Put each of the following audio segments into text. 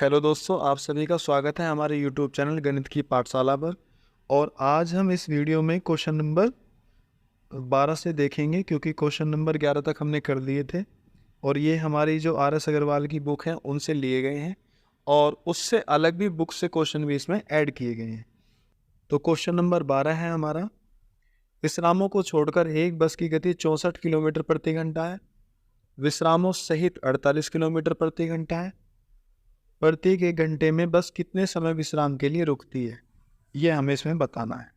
Hello दोस्तों, आप सभी का स्वागत है हमारे यूट्यूब चैनल गणित की पाठशाला पर। और आज हम इस वीडियो में क्वेश्चन नंबर 12 से देखेंगे, क्योंकि क्वेश्चन नंबर 11 तक हमने कर लिए थे और ये हमारी जो RS अग्रवाल की बुक है उनसे लिए गए हैं और उससे अलग भी बुक से क्वेश्चन भी इसमें ऐड किए गए हैं। तो क्वेश्चन नंबर 12 है हमारा, विश्रामों को छोड़कर एक बस की गति 64 किलोमीटर प्रति घंटा है, विश्रामों सहित 48 किलोमीटर प्रति घंटा है। प्रत्येक 1 घंटे में बस कितने समय विश्राम के लिए रुकती है, ये हमें इसमें बताना है।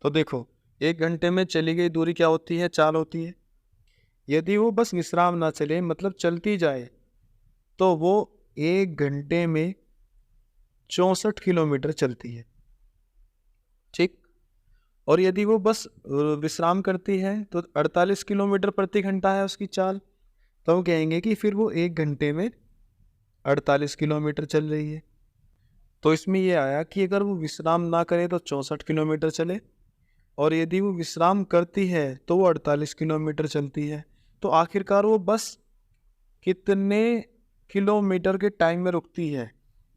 तो देखो, 1 घंटे में चली गई दूरी क्या होती है? चाल होती है। यदि वो बस विश्राम ना चले, मतलब चलती जाए, तो वो 1 घंटे में 64 किलोमीटर चलती है, ठीक। और यदि वो बस विश्राम करती है तो 48 किलोमीटर प्रति घंटा है उसकी चाल, तो हम कहेंगे कि फिर वो 1 घंटे में 48 किलोमीटर चल रही है। तो इसमें ये आया कि अगर वो विश्राम ना करे तो 64 किलोमीटर चले, और यदि वो विश्राम करती है तो वो 48 किलोमीटर चलती है। तो आखिरकार वो बस कितने किलोमीटर के टाइम में रुकती है?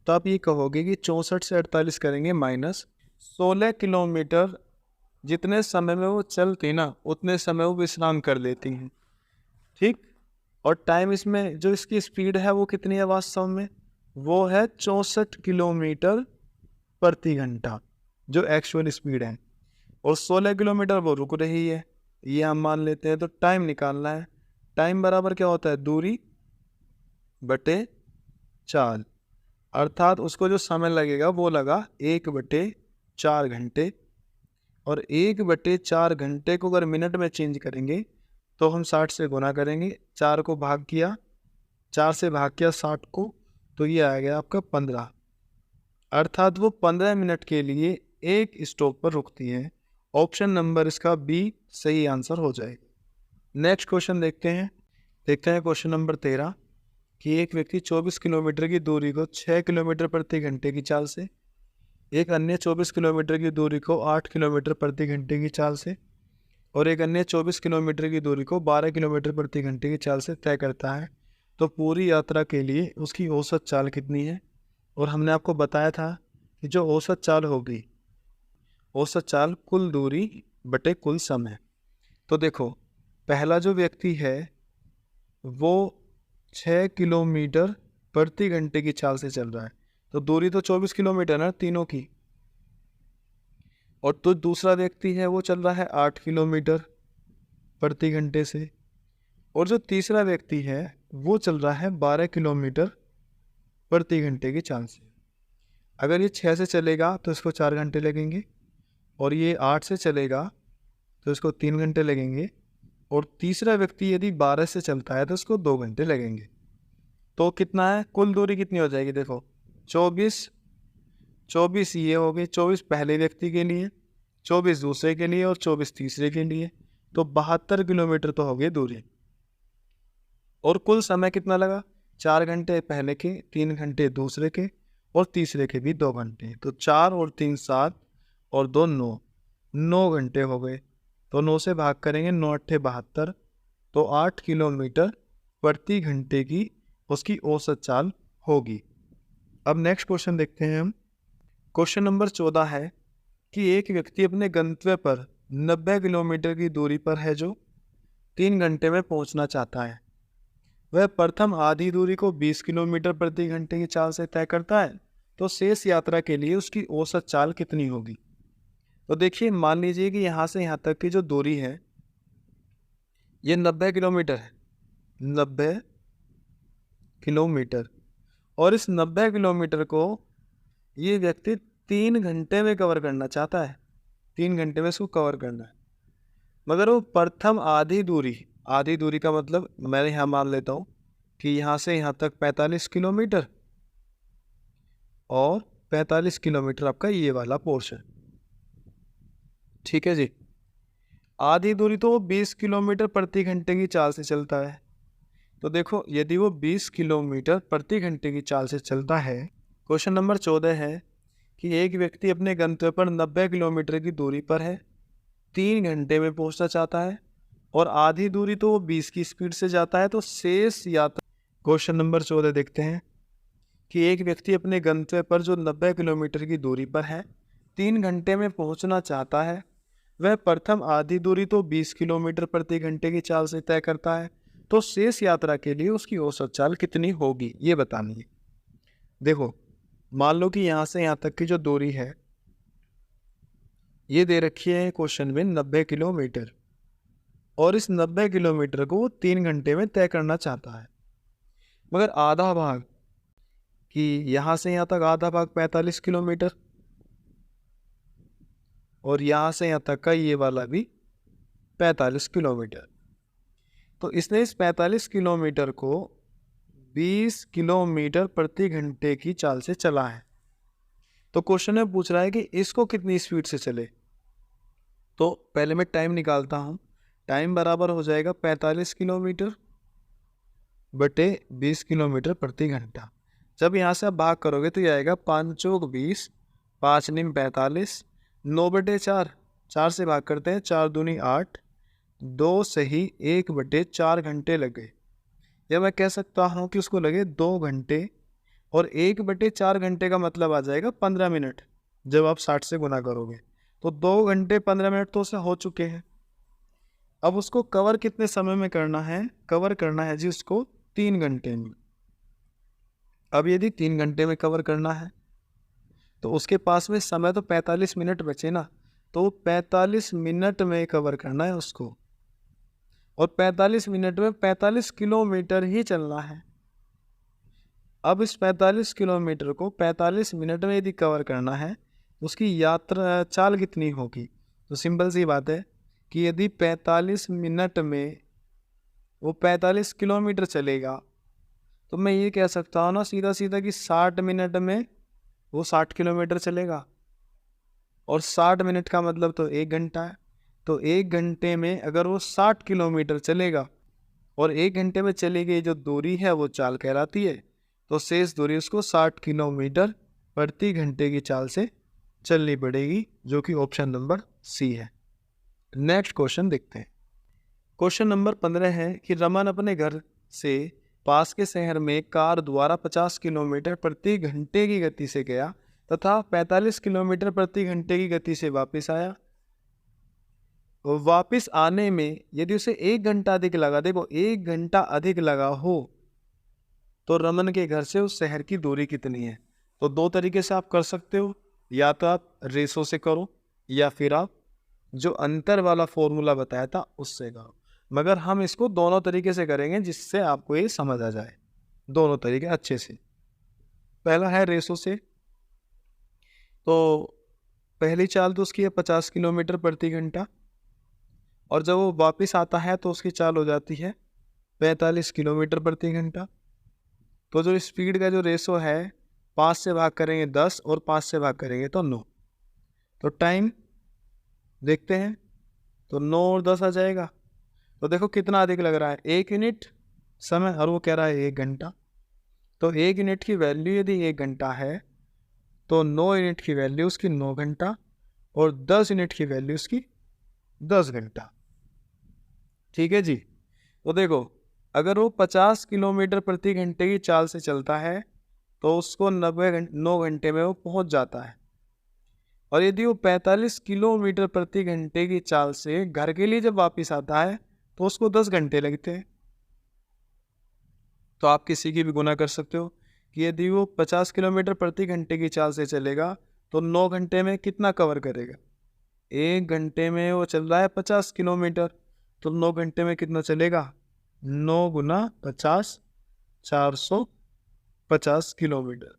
तो आप ये कहोगे कि 64 से 48 करेंगे माइनस 16 किलोमीटर, जितने समय में वो चलती ना उतने समय वो विश्राम कर लेती हैं, ठीक। और टाइम इसमें जो इसकी स्पीड है वो कितनी है वास्तव में? वो है 64 किलोमीटर प्रति घंटा, जो एक्चुअल स्पीड है। और 16 किलोमीटर वो रुक रही है, ये हम मान लेते हैं। तो टाइम निकालना है। टाइम बराबर क्या होता है? दूरी बटे चाल, अर्थात उसको जो समय लगेगा वो लगा 1/4 घंटे। और 1/4 घंटे को अगर मिनट में चेंज करेंगे तो हम 60 से गुना करेंगे। 4 को भाग किया, 4 से भाग किया 60 को, तो ये आ गया आपका 15। अर्थात वो 15 मिनट के लिए एक स्टॉप पर रुकती है। ऑप्शन नंबर इसका बी सही आंसर हो जाएगा। नेक्स्ट क्वेश्चन देखते हैं क्वेश्चन नंबर 13 कि एक व्यक्ति 24 किलोमीटर की दूरी को 6 किलोमीटर प्रति घंटे की चाल से, एक अन्य 24 किलोमीटर की दूरी को 8 किलोमीटर प्रति घंटे की चाल से, और एक अन्य 24 किलोमीटर की दूरी को 12 किलोमीटर प्रति घंटे की चाल से तय करता है, तो पूरी यात्रा के लिए उसकी औसत चाल कितनी है? और हमने आपको बताया था कि जो औसत चाल होगी, औसत चाल कुल दूरी बटे कुल समय। तो देखो, पहला जो व्यक्ति है वो 6 किलोमीटर प्रति घंटे की चाल से चल रहा है, तो दूरी तो 24 किलोमीटर है तीनों की। और तो दूसरा व्यक्ति है वो चल रहा है 8 किलोमीटर प्रति घंटे से, और जो तीसरा व्यक्ति है वो चल रहा है 12 किलोमीटर प्रति घंटे की चाल से। अगर ये 6 से चलेगा तो इसको 4 घंटे लगेंगे, और ये 8 से चलेगा तो इसको 3 घंटे लगेंगे, और तीसरा व्यक्ति यदि 12 से चलता है तो इसको 2 घंटे लगेंगे। तो कितना है? कुल दूरी कितनी हो जाएगी? देखो, 24 ये हो गई, 24 पहले व्यक्ति के लिए, 24 दूसरे के लिए और 24 तीसरे के लिए, तो 72 किलोमीटर तो हो गई दूरी। और कुल समय कितना लगा? 4 घंटे पहले के, 3 घंटे दूसरे के, और तीसरे के भी 2 घंटे। तो 4 और 3 7 और 2 9 घंटे हो गए। तो 9 से भाग करेंगे, 9 8 72, तो 8 किलोमीटर प्रति घंटे की उसकी औसत चाल होगी। अब नेक्स्ट क्वेश्चन देखते हैं हम। क्वेश्चन नंबर 14 है कि एक व्यक्ति अपने गंतव्य पर 90 किलोमीटर की दूरी पर है, जो 3 घंटे में पहुंचना चाहता है। वह प्रथम आधी दूरी को 20 किलोमीटर प्रति घंटे की चाल से तय करता है, तो शेष यात्रा के लिए उसकी औसत चाल कितनी होगी? तो देखिए, मान लीजिए कि यहाँ से यहाँ तक की जो दूरी है ये 90 किलोमीटर है, 90 किलोमीटर, और इस 90 किलोमीटर को ये व्यक्ति 3 घंटे में कवर करना चाहता है। 3 घंटे में इसको कवर करना है, मगर वो प्रथम आधी दूरी का मतलब मैं यहाँ मान लेता हूँ कि यहाँ से यहाँ तक 45 किलोमीटर, और 45 किलोमीटर आपका ये वाला पोर्शन, ठीक है जी। आधी दूरी तो वो 20 किलोमीटर प्रति घंटे की चाल से चलता है। तो देखो, यदि वो 20 किलोमीटर प्रति घंटे की चाल से चलता है, क्वेश्चन नंबर 14 है कि एक व्यक्ति अपने गंतव्य पर 90 किलोमीटर की दूरी पर है, 3 घंटे में पहुंचना चाहता है, और आधी दूरी तो वो 20 की स्पीड से जाता है, तो शेष यात्रा। क्वेश्चन नंबर 14 देखते हैं कि एक व्यक्ति अपने गंतव्य पर जो 90 किलोमीटर की दूरी पर है 3 घंटे में पहुंचना चाहता है। वह प्रथम आधी दूरी तो 20 किलोमीटर प्रति घंटे की चाल से तय करता है, तो शेष यात्रा के लिए उसकी औसत चाल कितनी होगी ये बतानी है। देखो, मान लो कि यहाँ से यहाँ तक की जो दूरी है ये दे रखी है क्वेश्चन में 90 किलोमीटर, और इस 90 किलोमीटर को वो 3 घंटे में तय करना चाहता है। मगर आधा भाग, कि यहाँ से यहाँ तक आधा भाग 45 किलोमीटर, और यहाँ से यहाँ तक का ये वाला भी 45 किलोमीटर। तो इसने इस 45 किलोमीटर को 20 किलोमीटर प्रति घंटे की चाल से चला है। तो क्वेश्चन में पूछ रहा है कि इसको कितनी स्पीड से चले। तो पहले मैं टाइम निकालता हूँ। टाइम बराबर हो जाएगा 45 किलोमीटर बटे 20 किलोमीटर प्रति घंटा। जब यहाँ से आप भाग करोगे तो ये आएगा 5 चौक 20, 5 निम 45, 9/4, 4 से भाग करते हैं, 4 दूनी 8, 2 सही 1/4 घंटे लगे। या मैं कह सकता हूँ कि उसको लगे 2 घंटे, और 1/4 घंटे का मतलब आ जाएगा 15 मिनट। जब आप 60 से गुना करोगे तो 2 घंटे 15 मिनट तो उसे हो चुके हैं। अब उसको कवर कितने समय में करना है? कवर करना है जी उसको 3 घंटे में। अब यदि 3 घंटे में कवर करना है तो उसके पास में समय तो 45 मिनट बचे ना, तो 45 मिनट में कवर करना है उसको, और 45 मिनट में 45 किलोमीटर ही चलना है। अब इस 45 किलोमीटर को 45 मिनट में यदि कवर करना है, उसकी यात्रा चाल कितनी होगी? तो सिंपल सी बात है कि यदि 45 मिनट में वो 45 किलोमीटर चलेगा, तो मैं ये कह सकता हूँ ना सीधा सीधा कि 60 मिनट में वो 60 किलोमीटर चलेगा, और 60 मिनट का मतलब तो 1 घंटा है। तो 1 घंटे में अगर वो 60 किलोमीटर चलेगा, और 1 घंटे में चली गई जो दूरी है वो चाल कहलाती है, तो शेष दूरी उसको 60 किलोमीटर प्रति घंटे की चाल से चलनी पड़ेगी, जो कि ऑप्शन नंबर सी है। नेक्स्ट क्वेश्चन देखते हैं। क्वेश्चन नंबर 15 है कि रमन अपने घर से पास के शहर में कार द्वारा 50 किलोमीटर प्रति घंटे की गति से गया तथा 45 किलोमीटर प्रति घंटे की गति से वापस आया। वापस आने में यदि उसे 1 घंटा अधिक लगा, देखो 1 घंटा अधिक लगा हो, तो रमन के घर से उस शहर की दूरी कितनी है? तो 2 तरीके से आप कर सकते हो, या तो आप रेशो से करो, या फिर आप जो अंतर वाला फॉर्मूला बताया था उससे करो। मगर हम इसको दोनों तरीके से करेंगे जिससे आपको ये समझ आ जाए, दोनों तरीके अच्छे से। पहला है रेशो से। तो पहली चाल तो उसकी है 50 किलोमीटर प्रति घंटा, और जब वो वापस आता है तो उसकी चाल हो जाती है 45 किलोमीटर प्रति घंटा। तो जो स्पीड का जो रेशो है, 5 से भाग करेंगे 10 और 5 से भाग करेंगे तो 9। तो टाइम देखते हैं, तो 9 और 10 आ जाएगा। तो देखो कितना अधिक लग रहा है, 1 यूनिट समय, और वो कह रहा है 1 घंटा। तो 1 यूनिट की वैल्यू यदि 1 घंटा है, तो 9 यूनिट की वैल्यू उसकी 9 घंटा, और 10 यूनिट की वैल्यू उसकी 10 घंटा। ठीक है जी। तो देखो, अगर वो 50 किलोमीटर प्रति घंटे की चाल से चलता है तो उसको 9 घंटे में वो पहुंच जाता है, और यदि वो 45 किलोमीटर प्रति घंटे की चाल से घर के लिए जब वापस आता है तो उसको 10 घंटे लगते हैं। तो आप किसी की भी गुना कर सकते हो कि यदि वो 50 किलोमीटर प्रति घंटे की चाल से चलेगा तो 9 घंटे में कितना कवर करेगा? 1 घंटे में वो चल रहा है 50 किलोमीटर, तो 9 घंटे में कितना चलेगा? 9 गुना 50, 450 किलोमीटर।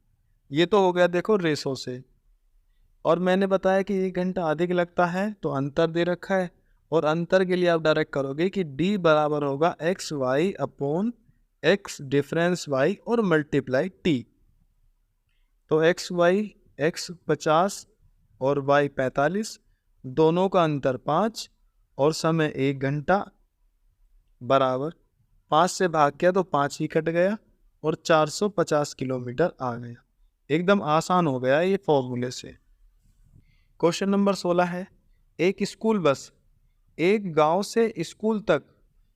ये तो हो गया देखो रेशो से। और मैंने बताया कि 1 घंटा अधिक लगता है, तो अंतर दे रखा है, और अंतर के लिए आप डायरेक्ट करोगे कि d बराबर होगा x y upon x difference y और मल्टीप्लाई t। तो एक्स 50 और y 45, दोनों का अंतर 5 और समय 1 घंटा बराबर 5 से भाग किया तो 5 ही कट गया, और 450 किलोमीटर आ गया। एकदम आसान हो गया ये फॉर्मूले से। क्वेश्चन नंबर 16 है, एक स्कूल बस एक गांव से स्कूल तक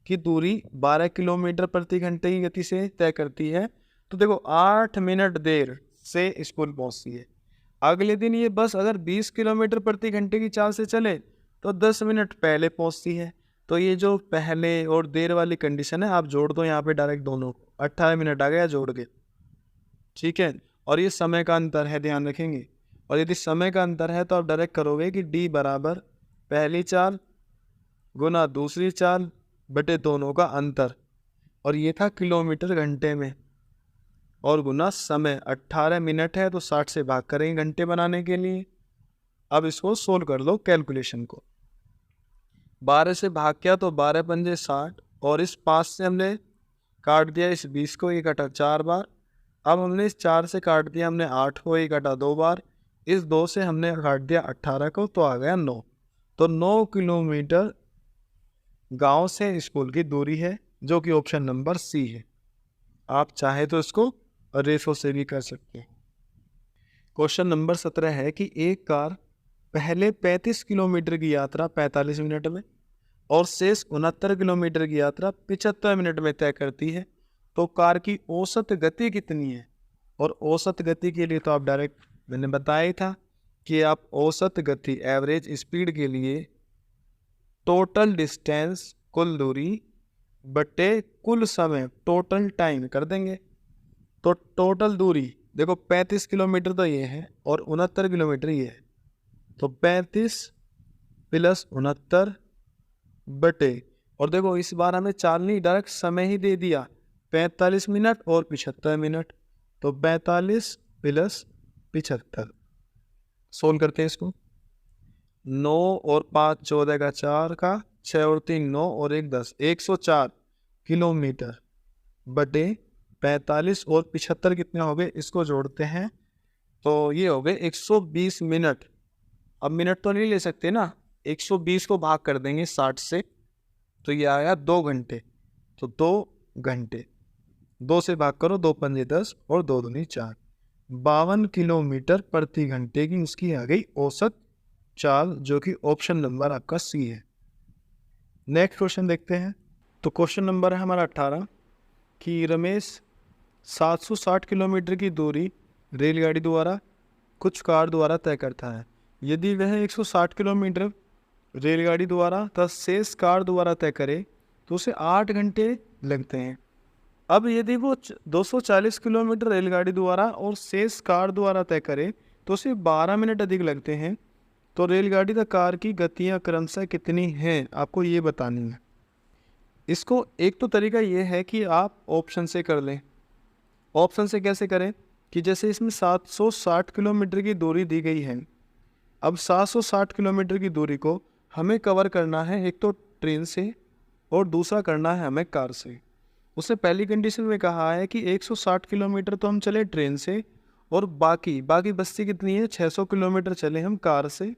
की दूरी 12 किलोमीटर प्रति घंटे की गति से तय करती है, तो देखो 8 मिनट देर से स्कूल पहुंचती है। अगले दिन ये बस अगर 20 किलोमीटर प्रति घंटे की चाल से चले तो 10 मिनट पहले पहुंचती है। तो ये जो पहले और देर वाली कंडीशन है, आप जोड़ दो यहाँ पे डायरेक्ट दोनों, 18 मिनट आ गया जोड़ के, ठीक है। और ये समय का अंतर है, ध्यान रखेंगे। और यदि समय का अंतर है तो आप डायरेक्ट करोगे कि डी बराबर पहली चाल गुना दूसरी चाल बटे दोनों का अंतर, और ये था किलोमीटर घंटे में, और गुना समय। 18 मिनट है तो 60 से भाग करेंगे घंटे बनाने के लिए। अब इसको सोल्व कर लो कैलकुलेशन को। 12 से भाग किया तो 12 पंजे 60, और इस 5 से हमने काट दिया इस 20 को, ये कटा 4 बार। अब हमने इस 4 से काट दिया हमने 8 को, ये कटा 2 बार। इस 2 से हमने काट दिया 18 को, तो आ गया 9। तो 9 किलोमीटर गांव से स्कूल की दूरी है, जो कि ऑप्शन नंबर सी है। आप चाहे तो इसको रेशो से भी कर सकते हैं। क्वेश्चन नंबर 17 है कि एक कार पहले 35 किलोमीटर की यात्रा 45 मिनट में और शेष 69 किलोमीटर की यात्रा 75 मिनट में तय करती है, तो कार की औसत गति कितनी है? और औसत गति के लिए तो आप डायरेक्ट, मैंने बताया ही था कि आप औसत गति एवरेज स्पीड के लिए टोटल डिस्टेंस कुल दूरी बटे कुल समय टोटल टाइम कर देंगे। तो टोटल दूरी देखो 35 किलोमीटर तो ये है और 69 किलोमीटर ये है, तो 35 प्लस 69 बटे, और देखो इस बार हमें चाल नहीं डायरेक्ट समय ही दे दिया, 45 मिनट और 75 मिनट, तो 45 प्लस 75। सोल्व करते हैं इसको। 9 और 5 14 का 4 का, 6 और 3 9 और 1 10, 104 किलोमीटर बटे 45 और 75 कितने हो गए, इसको जोड़ते हैं तो ये हो गए 120 मिनट। अब मिनट तो नहीं ले सकते ना, 120 को भाग कर देंगे 60 से, तो ये आया 2 घंटे। तो 2 घंटे 2 से भाग करो, 2 पंजे 10 और 2 दूनी 4, 52 किलोमीटर प्रति घंटे की उसकी आ गई औसत चाल, जो कि ऑप्शन नंबर आपका सी है। नेक्स्ट क्वेश्चन देखते हैं। तो क्वेश्चन नंबर है हमारा 18 कि रमेश 760 किलोमीटर की दूरी रेलगाड़ी द्वारा कुछ कार द्वारा तय करता है। यदि वह 160 किलोमीटर रेलगाड़ी द्वारा तथा शेष कार द्वारा तय करे तो उसे 8 घंटे लगते हैं। अब यदि वो 240 किलोमीटर रेलगाड़ी द्वारा और शेष कार द्वारा तय करे तो उसे 12 मिनट अधिक लगते हैं। तो रेलगाड़ी तथा कार की गतियाँ क्रमशः कितनी हैं, आपको ये बतानी है। इसको एक तो तरीका ये है कि आप ऑप्शन से कर लें। ऑप्शन से कैसे करें कि जैसे इसमें 760 किलोमीटर की दूरी दी गई है। अब 760 किलोमीटर की दूरी को हमें कवर करना है, एक तो ट्रेन से और दूसरा करना है हमें कार से। उसने पहली कंडीशन में कहा है कि 160 किलोमीटर तो हम चले ट्रेन से, और बाकी बस्ती कितनी है, 600 किलोमीटर चले हम कार से।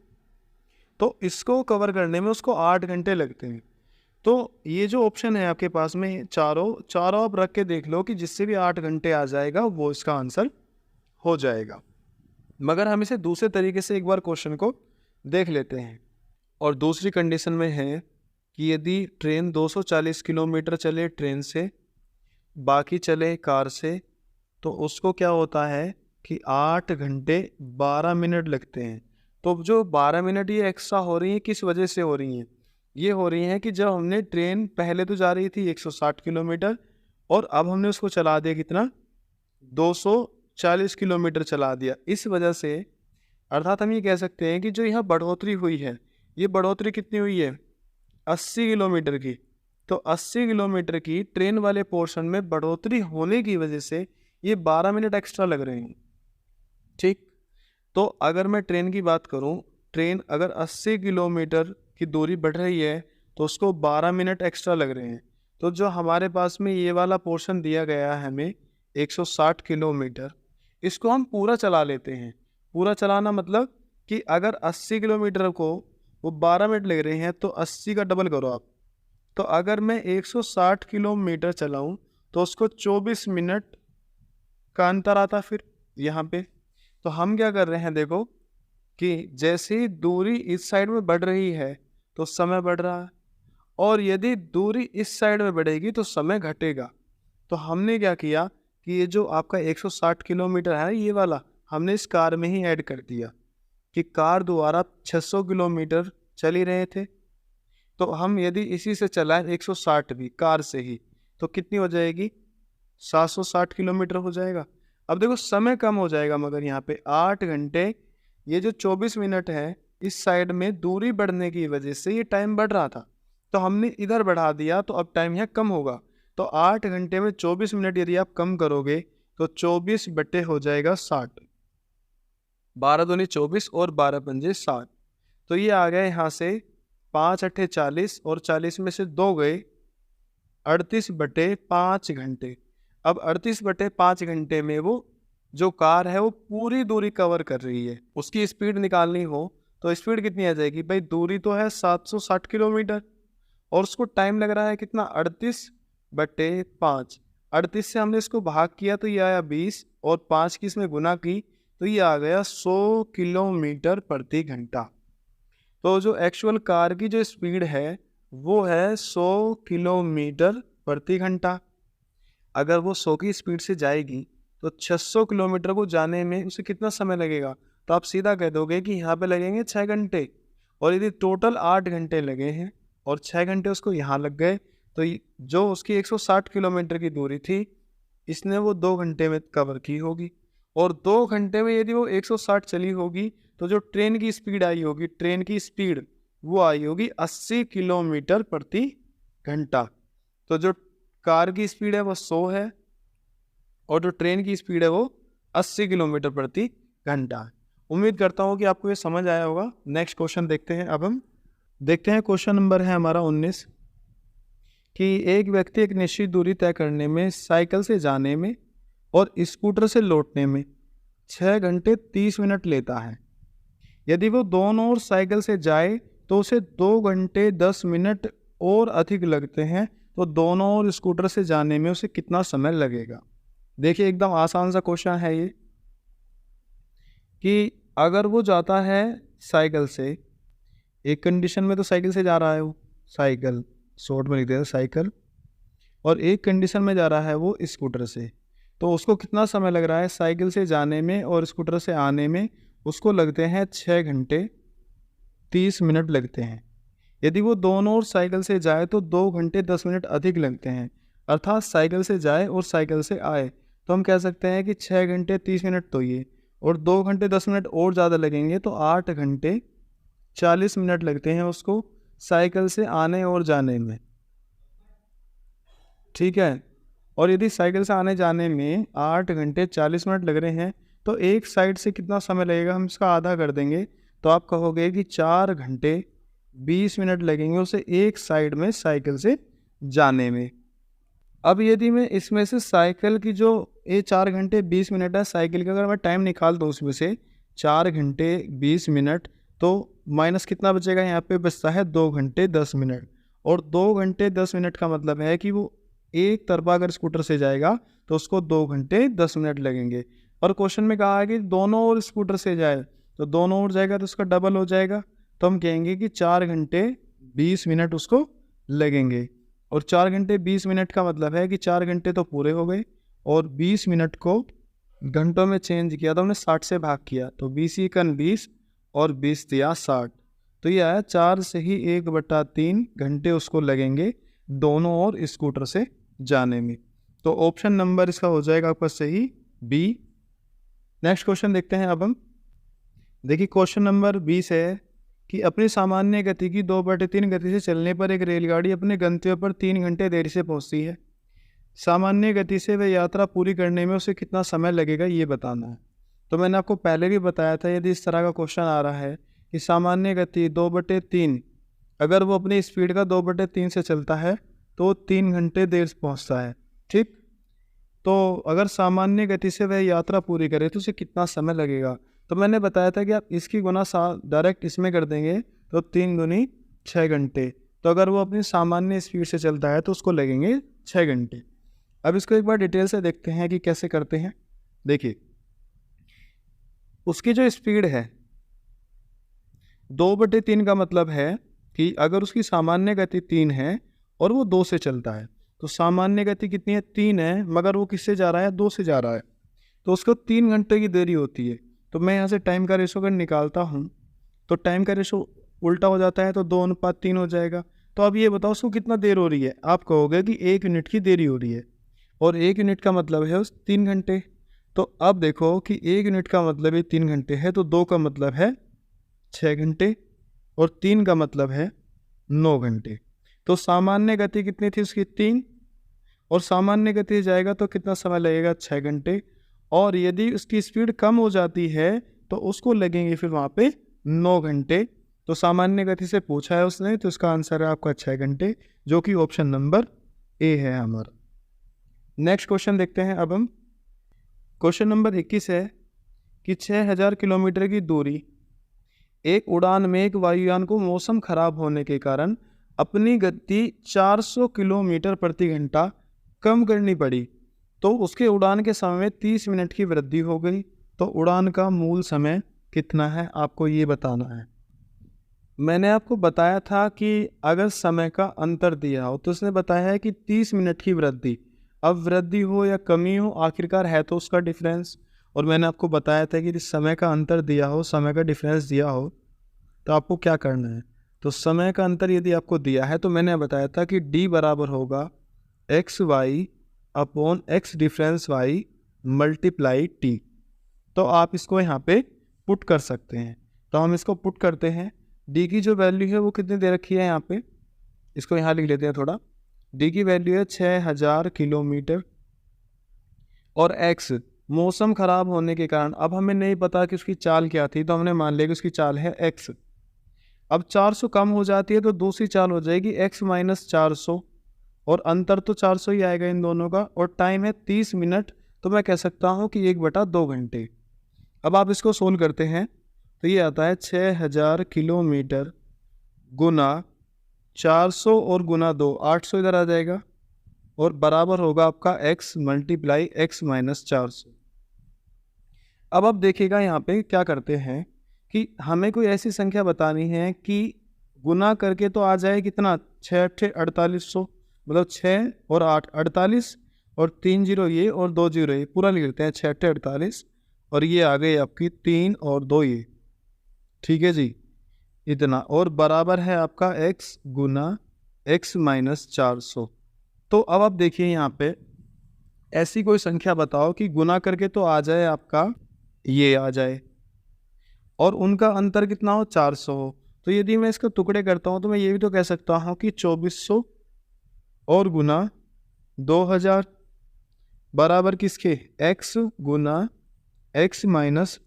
तो इसको कवर करने में उसको 8 घंटे लगते हैं। तो ये जो ऑप्शन है आपके पास में, चारों आप रख के देख लो कि जिससे भी 8 घंटे आ जाएगा वो इसका आंसर हो जाएगा। मगर हम इसे दूसरे तरीके से एक बार क्वेश्चन को देख लेते हैं। और दूसरी कंडीशन में है कि यदि ट्रेन 240 किलोमीटर चले ट्रेन से, बाकी चले कार से, तो उसको क्या होता है कि 8 घंटे 12 मिनट लगते हैं। तो जो 12 मिनट ये एक्स्ट्रा हो रही है किस वजह से हो रही हैं? ये हो रही हैं कि जब हमने ट्रेन पहले तो जा रही थी 160 किलोमीटर और अब हमने उसको चला दिया कितना, 240 किलोमीटर चला दिया। इस वजह से अर्थात हम ये कह सकते हैं कि जो यहाँ बढ़ोतरी हुई है, ये बढ़ोतरी कितनी हुई है, 80 किलोमीटर की। तो 80 किलोमीटर की ट्रेन वाले पोर्शन में बढ़ोतरी होने की वजह से ये 12 मिनट एक्स्ट्रा लग रहे हैं। ठीक, तो अगर मैं ट्रेन की बात करूं, ट्रेन अगर 80 किलोमीटर की दूरी बढ़ रही है तो उसको 12 मिनट एक्स्ट्रा लग रहे हैं। तो जो हमारे पास में ये वाला पोर्शन दिया गया है हमें 160 किलोमीटर, इसको हम पूरा चला लेते हैं। पूरा चलाना मतलब कि अगर 80 किलोमीटर को वो 12 मिनट लग रहे हैं तो 80 का डबल करो आप। तो अगर मैं 160 किलोमीटर चलाऊं तो उसको 24 मिनट का अंतर आता फिर यहाँ पे। तो हम क्या कर रहे हैं, देखो कि जैसे ही दूरी इस साइड में बढ़ रही है तो समय बढ़ रहा है, और यदि दूरी इस साइड में बढ़ेगी तो समय घटेगा। तो हमने क्या किया कि ये जो आपका 160 किलोमीटर है ये वाला हमने इस कार में ही ऐड कर दिया कि कार द्वारा 600 किलोमीटर चल ही रहे थे, तो हम यदि इसी से चलाएं 160 भी कार से ही तो कितनी हो जाएगी, 760 किलोमीटर हो जाएगा। अब देखो समय कम हो जाएगा मगर यहाँ पे 8 घंटे, ये जो 24 मिनट है इस साइड में दूरी बढ़ने की वजह से ये टाइम बढ़ रहा था, तो हमने इधर बढ़ा दिया तो अब टाइम यहाँ कम होगा। तो 8 घंटे में 24 मिनट यदि आप कम करोगे तो 24 बटे हो जाएगा 60, 12 दूनी 24 और 12 पंजे 60। तो ये आ गया यहाँ से 5 अट्ठे 40 और 40 में से 2 गए, 38 बटे 5 घंटे। अब 38 बटे 5 घंटे में वो जो कार है वो पूरी दूरी कवर कर रही है, उसकी स्पीड निकालनी हो तो स्पीड कितनी आ जाएगी भाई, दूरी तो है 760 किलोमीटर और उसको टाइम लग रहा है कितना, 38 बटे 5। 38 से हमने इसको भाग किया तो ये आया 20 और 5 की इसमें गुना की तो ये आ गया 100 किलोमीटर प्रति घंटा। तो जो एक्चुअल कार की जो स्पीड है वो है 100 किलोमीटर प्रति घंटा। अगर वो 100 की स्पीड से जाएगी तो 600 किलोमीटर को जाने में उसे कितना समय लगेगा, तो आप सीधा कह दोगे कि यहाँ पे लगेंगे 6 घंटे। और यदि टोटल 8 घंटे लगे हैं और 6 घंटे उसको यहाँ लग गए तो जो उसकी 160 किलोमीटर की दूरी थी इसने वो 2 घंटे में कवर की होगी। और 2 घंटे में यदि वो 160 चली होगी तो जो ट्रेन की स्पीड आई होगी, ट्रेन की स्पीड वो आई होगी 80 किलोमीटर प्रति घंटा। तो जो कार की स्पीड है वो 100 है और जो ट्रेन की स्पीड है वो 80 किलोमीटर प्रति घंटा है। उम्मीद करता हूँ कि आपको ये समझ आया होगा। नेक्स्ट क्वेश्चन देखते हैं। अब हम देखते हैं क्वेश्चन नंबर है हमारा 19 कि एक व्यक्ति एक निश्चित दूरी तय करने में साइकिल से जाने में और स्कूटर से लौटने में 6 घंटे 30 मिनट लेता है। यदि वो दोनों ओर साइकिल से जाए तो उसे 2 घंटे 10 मिनट और अधिक लगते हैं, तो दोनों ओर स्कूटर से जाने में उसे कितना समय लगेगा। देखिए एकदम आसान सा क्वेश्चन है ये कि अगर वो जाता है साइकिल से, एक कंडीशन में तो साइकिल से जा रहा है वो, साइकिल शॉर्ट में लिख देते हैं साइकिल, और एक कंडीशन में जा रहा है वो स्कूटर से, तो उसको कितना समय लग रहा है साइकिल से जाने में और स्कूटर से आने में, उसको लगते हैं 6 घंटे 30 मिनट लगते हैं। यदि वो दोनों ओर साइकिल से जाए तो 2 घंटे 10 मिनट अधिक लगते हैं, अर्थात साइकिल से जाए और साइकिल से आए तो हम कह सकते हैं कि 6 घंटे 30 मिनट तो ये, और 2 घंटे 10 मिनट और ज़्यादा लगेंगे तो 8 घंटे 40 मिनट लगते हैं उसको साइकिल से आने और जाने में। ठीक है, और यदि साइकिल से आने जाने में 8 घंटे 40 मिनट लग रहे हैं तो एक साइड से कितना समय लगेगा, हम इसका आधा कर देंगे तो आप कहोगे कि 4 घंटे 20 मिनट लगेंगे उसे एक साइड में साइकिल से जाने में। अब यदि मैं इसमें से साइकिल की जो ये 4 घंटे 20 मिनट है साइकिल का, अगर मैं टाइम निकाल दूँ उसमें से 4 घंटे 20 मिनट तो माइनस कितना बचेगा, यहाँ पे बचता है 2 घंटे 10 मिनट। और 2 घंटे 10 मिनट का मतलब है कि वो एक तरफा अगर स्कूटर से जाएगा तो उसको 2 घंटे 10 मिनट लगेंगे। और क्वेश्चन में कहा है कि दोनों ओर स्कूटर से जाए, तो दोनों ओर जाएगा तो उसका डबल हो जाएगा, तो हम कहेंगे कि 4 घंटे 20 मिनट उसको लगेंगे। और 4 घंटे 20 मिनट का मतलब है कि 4 घंटे तो पूरे हो गए और 20 मिनट को घंटों में चेंज किया तो हमने 60 से भाग किया, तो 20 और 20 दिया 60, तो ये आया 4 से ही 1/3 घंटे उसको लगेंगे दोनों ओर स्कूटर से जाने में। तो ऑप्शन नंबर इसका हो जाएगा आपका सही बी। नेक्स्ट क्वेश्चन देखते हैं। अब हम देखिए क्वेश्चन नंबर 20 है कि अपनी सामान्य गति की 2/3 गति से चलने पर एक रेलगाड़ी अपने गंतव्य पर 3 घंटे देरी से पहुंचती है। सामान्य गति से वह यात्रा पूरी करने में उसे कितना समय लगेगा ये बताना है। तो मैंने आपको पहले भी बताया था यदि इस तरह का क्वेश्चन आ रहा है कि सामान्य गति 2/3, अगर वो अपनी स्पीड का 2/3 से चलता है तो वो 3 घंटे देर से पहुंचता है। ठीक, तो अगर सामान्य गति से वह यात्रा पूरी करे तो उसे कितना समय लगेगा। तो मैंने बताया था कि आप इसकी गुना डायरेक्ट इसमें कर देंगे तो 3 दूनी 6 घंटे। तो अगर वो अपनी सामान्य स्पीड से चलता है तो उसको लगेंगे 6 घंटे। अब इसको एक बार डिटेल से देखते हैं कि कैसे करते हैं। देखिए उसकी जो स्पीड है 2/3 का मतलब है कि अगर उसकी सामान्य गति 3 है और वो 2 से चलता है तो सामान्य गति कितनी है, 3 है, मगर वो किससे जा रहा है, 2 से जा रहा है, तो उसको 3 घंटे की देरी होती है। तो मैं यहाँ से टाइम का रेशो अगर निकालता हूँ तो टाइम का रेशो उल्टा हो जाता है, तो 2:3 हो जाएगा। तो अब ये बताओ उसको कितना देर हो रही है, आप कहोगे कि 1 यूनिट की देरी हो रही है, और 1 यूनिट का मतलब है उस 3 घंटे। तो अब देखो कि 1 यूनिट का मतलब है 3 घंटे है, तो 2 का मतलब है 6 घंटे, और 3 का मतलब है 9 घंटे। तो सामान्य गति कितनी थी उसकी, 3, और सामान्य गति जाएगा तो कितना समय लगेगा, 6 घंटे। और यदि उसकी स्पीड कम हो जाती है तो उसको लगेंगे फिर वहाँ पे 9 घंटे। तो सामान्य गति से पूछा है उसने, तो इसका आंसर है आपका 6 घंटे, जो कि ऑप्शन नंबर ए है हमारा। नेक्स्ट क्वेश्चन देखते हैं अब हम। क्वेश्चन नंबर 21 है कि 6000 किलोमीटर की दूरी एक उड़ान में एक वायुयान को मौसम खराब होने के कारण अपनी गति 400 किलोमीटर प्रति घंटा कम करनी पड़ी, तो उसके उड़ान के समय में 30 मिनट की वृद्धि हो गई। तो उड़ान का मूल समय कितना है, आपको ये बताना है। मैंने आपको बताया था कि अगर समय का अंतर दिया हो तो उसने बताया है कि 30 मिनट की वृद्धि। अब वृद्धि हो या कमी हो, आखिरकार है तो उसका डिफरेंस। और मैंने आपको बताया था कि समय का अंतर दिया हो, समय का डिफरेंस दिया हो, तो आपको क्या करना है। तो समय का अंतर यदि आपको दिया है तो मैंने बताया था कि d बराबर होगा x y upon x difference y multiply t. तो आप इसको यहाँ पे पुट कर सकते हैं। तो हम इसको पुट करते हैं। d की जो वैल्यू है वो कितनी दे रखी है यहाँ पे, इसको यहाँ लिख लेते हैं थोड़ा। d की वैल्यू है 6000 किलोमीटर, और x मौसम खराब होने के कारण, अब हमें नहीं पता कि उसकी चाल क्या थी, तो हमने मान लिया कि उसकी चाल है x। अब 400 कम हो जाती है तो दूसरी चाल हो जाएगी x माइनस 400, और अंतर तो 400 ही आएगा इन दोनों का, और टाइम है 30 मिनट, तो मैं कह सकता हूँ कि 1/2 घंटे। अब आप इसको सोल्व करते हैं तो ये आता है 6000 किलोमीटर गुना 400 और गुना 2, 800 इधर आ जाएगा, और बराबर होगा आपका x मल्टीप्लाई x माइनस 400। अब आप देखिएगा यहाँ पे क्या करते हैं कि हमें कोई ऐसी संख्या बतानी है कि गुना करके तो आ जाए कितना, 6 8 4800, मतलब 6 और 8 48, और 3 जीरो ये और 2 जीरो ये, पूरा लिख लेते हैं 6 8 48, और ये आ गई आपकी 3 और 2 ये, ठीक है जी, इतना, और बराबर है आपका x गुना x माइनस 400। तो अब आप देखिए यहाँ पे ऐसी कोई संख्या बताओ कि गुना करके तो आ जाए आपका ये आ जाए, और उनका अंतर कितना हो, 400 हो। तो यदि मैं इसके टुकड़े करता हूँ तो मैं ये भी तो कह सकता हूँ कि 2400 और गुना 2000 बराबर किसके, x गुना x माइनस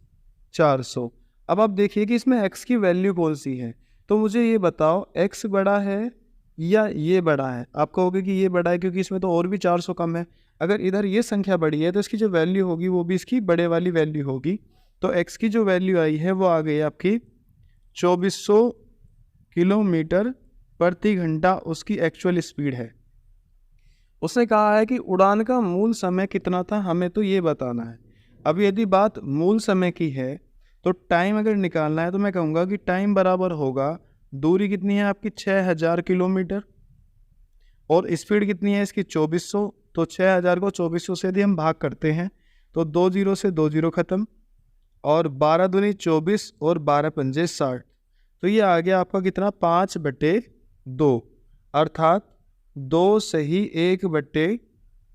400। अब आप देखिए कि इसमें x की वैल्यू कौन सी है, तो मुझे ये बताओ x बड़ा है या ये बड़ा है। आप कहोगे कि ये बड़ा है क्योंकि इसमें तो और भी 400 कम है। अगर इधर ये संख्या बड़ी है तो इसकी जो वैल्यू होगी वो भी इसकी बड़े वाली वैल्यू होगी। तो x की जो वैल्यू आई है वो आ गई आपकी 2400 किलोमीटर प्रति घंटा, उसकी एक्चुअल स्पीड है। उसने कहा है कि उड़ान का मूल समय कितना था, हमें तो ये बताना है। अब यदि बात मूल समय की है तो टाइम अगर निकालना है तो मैं कहूँगा कि टाइम बराबर होगा, दूरी कितनी है आपकी 6000 किलोमीटर, और स्पीड कितनी है इसकी 2400। तो 6000 को 2400 से यदि हम भाग करते हैं तो 2 जीरो से 2 जीरो खत्म, और 12 दूनी 24 और 12 पंजे 60। तो ये आ गया आपका कितना, 5/2, अर्थात 2 सही 1/2 घंटे,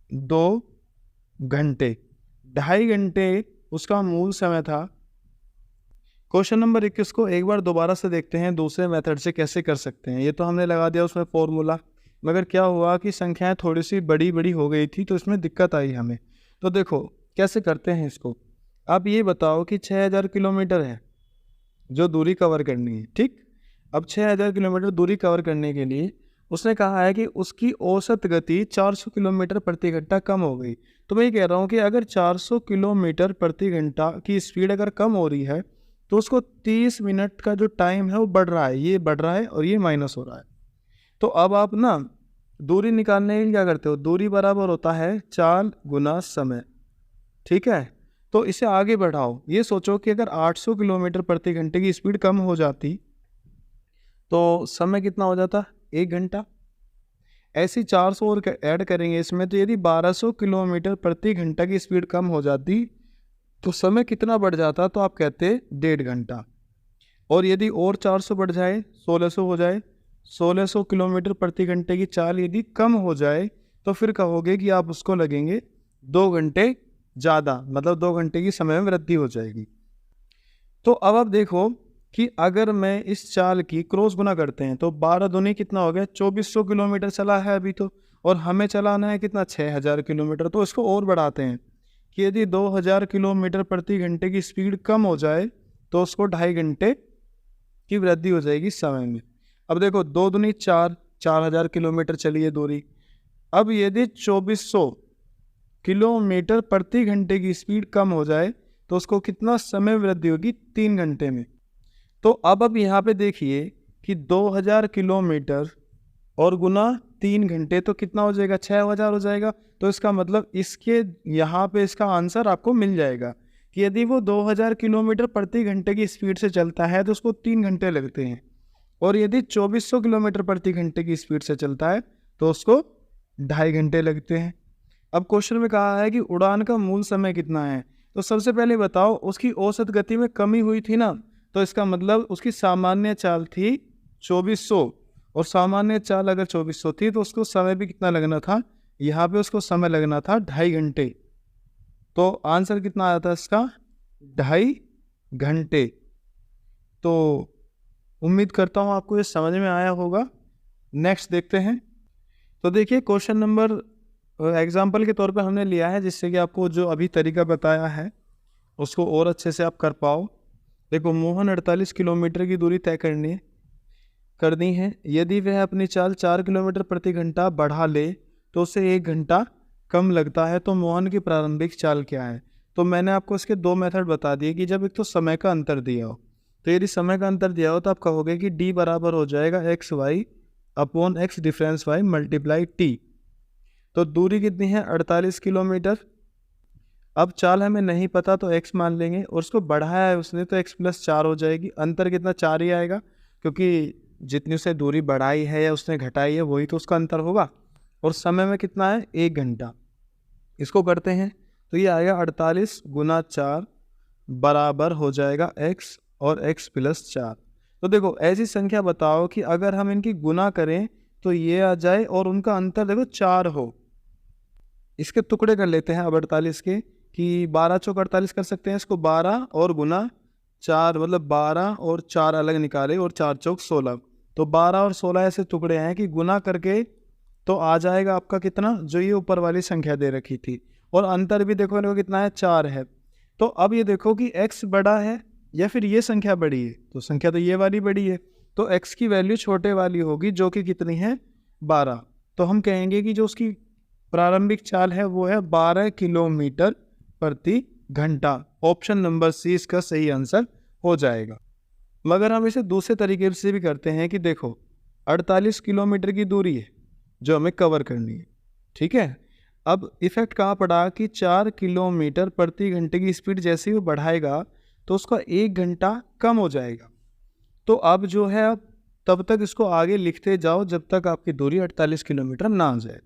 2.5 घंटे उसका मूल समय था। क्वेश्चन नंबर 21 को एक बार दोबारा से देखते हैं दूसरे मेथड से कैसे कर सकते हैं। ये तो हमने लगा दिया उसमें फॉर्मूला, मगर क्या हुआ कि संख्याएं थोड़ी सी बड़ी बड़ी हो गई थी तो इसमें दिक्कत आई हमें। तो देखो कैसे करते हैं इसको। आप ये बताओ कि 6000 किलोमीटर है जो दूरी कवर करनी है, ठीक। अब 6000 किलोमीटर दूरी कवर करने के लिए उसने कहा है कि उसकी औसत गति 400 किलोमीटर प्रति घंटा कम हो गई। तो मैं ये कह रहा हूँ कि अगर 400 किलोमीटर प्रति घंटा की स्पीड अगर कम हो रही है तो उसको 30 मिनट का जो टाइम है वो बढ़ रहा है, ये बढ़ रहा है और ये माइनस हो रहा है। तो अब आप ना दूरी निकालने के लिए क्या करते हो, दूरी बराबर होता है चाल गुना समय, ठीक है। तो इसे आगे बढ़ाओ, ये सोचो कि अगर 800 किलोमीटर प्रति घंटे की स्पीड कम हो जाती तो समय कितना हो जाता, 1 घंटा। ऐसी 400 और ऐड करेंगे इसमें, तो यदि 1200 किलोमीटर प्रति घंटा की स्पीड कम हो जाती तो समय कितना बढ़ जाता, तो आप कहते 1.5 घंटा। और यदि और 400 बढ़ जाए, 1600 हो जाए, 1600 किलोमीटर प्रति घंटे की चाल यदि कम हो जाए तो फिर कहोगे कि आप उसको लगेंगे 2 घंटे ज़्यादा, मतलब 2 घंटे की समय में वृद्धि हो जाएगी। तो अब आप देखो कि अगर मैं इस चाल की क्रॉस गुना करते हैं तो 12 दूनी कितना हो गया, 2400 किलोमीटर चला है अभी तो, और हमें चलाना है कितना, 6000 किलोमीटर। तो इसको और बढ़ाते हैं कि यदि 2000 किलोमीटर प्रति घंटे की स्पीड कम हो जाए तो उसको 2.5 घंटे की वृद्धि हो जाएगी समय में। अब देखो 2 दूनी 4, 4000 किलोमीटर चली है दूरी। अब यदि 2400 किलोमीटर प्रति घंटे की स्पीड कम हो जाए तो उसको कितना समय वृद्धि होगी, 3 घंटे में। तो अब यहाँ पे देखिए कि 2000 किलोमीटर और गुना 3 घंटे तो कितना हो जाएगा, 6000 हो जाएगा। तो इसका मतलब इसके यहाँ पे इसका आंसर आपको मिल जाएगा कि यदि वो 2000 किलोमीटर प्रति घंटे की स्पीड से चलता है तो उसको 3 घंटे लगते हैं, और यदि 2400 किलोमीटर प्रति घंटे की स्पीड से चलता है तो उसको 2.5 घंटे लगते हैं। अब क्वेश्चन में कहा है कि उड़ान का मूल समय कितना है। तो सबसे पहले बताओ, उसकी औसत गति में कमी हुई थी ना, तो इसका मतलब उसकी सामान्य चाल थी 2400, और सामान्य चाल अगर 2400 थी तो उसको समय भी कितना लगना था, यहाँ पे उसको समय लगना था 2.5 घंटे। तो आंसर कितना आया था इसका, 2.5 घंटे। तो उम्मीद करता हूँ आपको ये समझ में आया होगा। नेक्स्ट देखते हैं। तो देखिए क्वेश्चन नंबर एग्जाम्पल के तौर पर हमने लिया है, जिससे कि आपको जो अभी तरीका बताया है उसको और अच्छे से आप कर पाओ। देखो, मोहन 48 किलोमीटर की दूरी तय करनी है। यदि वह अपनी चाल 4 किलोमीटर प्रति घंटा बढ़ा ले तो उसे 1 घंटा कम लगता है, तो मोहन की प्रारंभिक चाल क्या है। तो मैंने आपको इसके 2 मेथड बता दिए कि जब एक तो समय का अंतर दिया हो, तो यदि समय का अंतर दिया हो तो आप कहोगे कि d बराबर हो जाएगा XY upon X difference Y multiply T। तो दूरी कितनी है, 48 किलोमीटर। अब चाल हमें नहीं पता तो x मान लेंगे, और उसको बढ़ाया है उसने तो x + 4 हो जाएगी। अंतर कितना, 4 ही आएगा, क्योंकि जितनी उसने दूरी बढ़ाई है या उसने घटाई है वही तो उसका अंतर होगा। और समय में कितना है, 1 घंटा। इसको करते हैं तो ये आएगा 48 गुना 4 बराबर हो जाएगा x और x + 4। तो देखो ऐसी संख्या बताओ कि अगर हम इनकी गुना करें तो ये आ जाए और उनका अंतर देखो 4 हो। इसके टुकड़े कर लेते हैं अब 48 के, कि 12 चौक 48 कर सकते हैं इसको, 12 और गुना 4, मतलब 12 और 4 अलग निकाले और 4 चौक 16। तो 12 और 16 ऐसे टुकड़े हैं कि गुना करके तो आ जाएगा आपका कितना, जो ये ऊपर वाली संख्या दे रखी थी। और अंतर भी देखो इनको कितना है, 4 है। तो अब ये देखो कि x बड़ा है या फिर ये संख्या बड़ी है, तो संख्या तो ये वाली बड़ी है, तो x की वैल्यू छोटे वाली होगी जो कि कितनी है, 12। तो हम कहेंगे कि जो उसकी प्रारंभिक चाल है वो है 12 किलोमीटर प्रति घंटा। ऑप्शन नंबर सी इसका सही आंसर हो जाएगा। मगर हम इसे दूसरे तरीके से भी करते हैं कि देखो 48 किलोमीटर की दूरी है जो हमें कवर करनी है, ठीक है। अब इफेक्ट कहाँ पड़ा कि 4 किलोमीटर प्रति घंटे की स्पीड जैसे ही वो बढ़ाएगा तो उसका 1 घंटा कम हो जाएगा। तो अब जो है अब तब तक इसको आगे लिखते जाओ जब तक आपकी दूरी 48 किलोमीटर ना आ जाए।